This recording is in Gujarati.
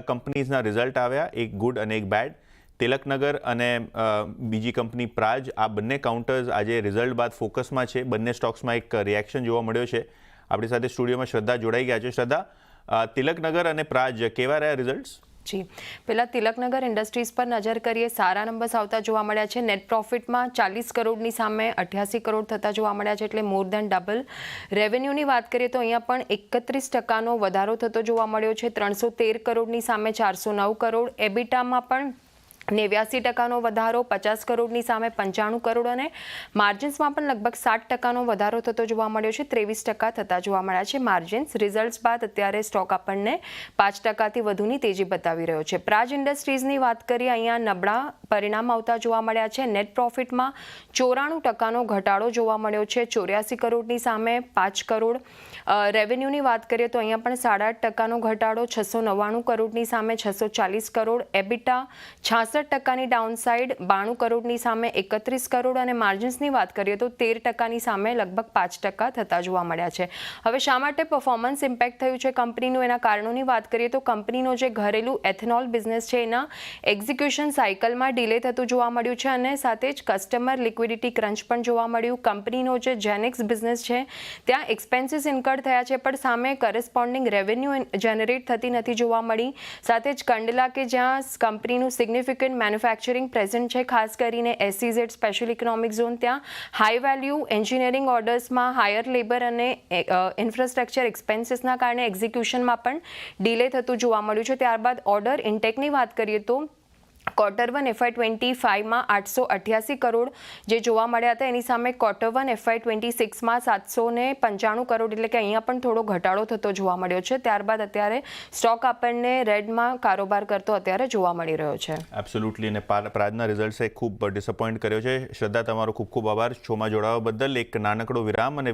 કંપનીઝના રિઝલ્ટ આવ્યા, એક ગુડ અને એક બેડ. તિલકનગર અને બીજી કંપની પ્રાજ, આ બંને કાઉન્ટર્સ આજે રિઝલ્ટ બાદ ફોકસમાં છે. બંને સ્ટોક્સમાં એક રિએક્શન જોવા મળ્યો છે. આપણી સાથે સ્ટુડિયોમાં શ્રદ્ધા જોડાઈ ગયા છે. શ્રદ્ધા, તિલકનગર અને પ્રાજ કેવા રહ્યા રિઝલ્ટ્સ? જી, પહેલાં તિલકનગર ઇન્ડસ્ટ્રીઝ પર નજર કરીએ. સારા નંબર્સ આવતા જોવા મળ્યા છે. નેટ પ્રોફિટમાં 40 કરોડની સામે 88 કરોડ થતા જોવા મળ્યા છે, એટલે મોર દેન ડબલ. રેવન્યુની વાત કરીએ તો અહીંયા પણ 31% વધારો થતો જોવા મળ્યો છે. 313 કરોડની સામે 409 કરોડ. એબિટામાં પણ 89% વધારો, 50 કરોડની સામે 95 કરોડ, અને માર્જિન્સમાં પણ લગભગ 60% વધારો થતો જોવા મળ્યો છે. 23% થતા જોવા મળ્યા છે માર્જિન્સ. રિઝલ્ટ્સ બાદ અત્યારે સ્ટોક આપણને 5%થી વધુની તેજી બતાવી રહ્યો છે. પ્રાજ ઇન્ડસ્ટ્રીઝની વાત કરીએ, અહીંયા નબળા પરિણામ આવતા જોવા મળ્યા છે. નેટ પ્રોફિટમાં 94% ઘટાડો જોવા મળ્યો છે, 84 કરોડની સામે 5 કરોડ. રેવન્યુની વાત કરીએ તો અહીંયા પણ 8.5% ઘટાડો, 699 કરોડની સામે 640 કરોડ. એબિટા 66%ની ડાઉનસાઇડ, 92 કરોડની સામે 31 કરોડ, અને માર્જિન્સની વાત કરીએ તો 13%ની સામે લગભગ 5% થતા જોવા મળ્યા છે. હવે શા માટે પરફોર્મન્સ ઇમ્પેક્ટ થયું છે કંપનીનું, એના કારણોની વાત કરીએ તો કંપનીનો જે ઘરેલું એથેનોલ બિઝનેસ છે એના એક્ઝિક્યુશન સાયકલમાં ડિલે થતું જોવા મળ્યું છે, અને સાથે જ કસ્ટમર લિક્વિડિટી ક્રંચ પણ જોવા મળ્યું. કંપનીનો જે જેનેક્સ બિઝનેસ છે ત્યાં એક્સપેન્સીસ ઇન્કર થયા છે, પણ સામે કરેસ્પોન્ડિંગ રેવન્યુ જનરેટ થતી નથી જોવા મળી. સાથે જ કંડલા કે જ્યાં કંપનીનું સિગ્નિફિકન્ટ મેન્યુફેક્ચરિંગ પ્રેઝન્ટ છે, ખાસ કરીને SEZ સ્પેશિયલ ઇકોનોમિક ઝોન, ત્યાં હાઈ વેલ્યુ એન્જિનિયરિંગ ઓર્ડર્સમાં હાયર લેબર અને ઇન્ફ્રાસ્ટ્રક્ચર એક્સપેન્સીસના કારણે એક્ઝિક્યુશનમાં પણ ડિલે થતું જોવા મળ્યું છે. ત્યારબાદ ઓર્ડર ઇન્ટેકની વાત કરીએ તો Q1 FY25માં 888 કરોડ જે જોવા મળ્યા હતા, એની સામે Q1 FY26માં 795 કરોડ, એટલે કે અહીંયા પણ થોડો ઘટાડો થતો જોવા મળ્યો છે. ત્યારબાદ અત્યારે સ્ટોક આપણને રેડમાં કારોબાર કરતો અત્યારે જોવા મળી રહ્યો છે. એબ્સોલ્યુટલી. અને પ્રાજના રિઝલ્ટ્સે ખૂબ ડિસઅપોઇન્ટ કર્યો છે. શ્રદ્ધા, તમારો ખૂબ ખૂબ આભાર શોમાં જોડાવા બદલ. એક નાનકડો વિરામ અને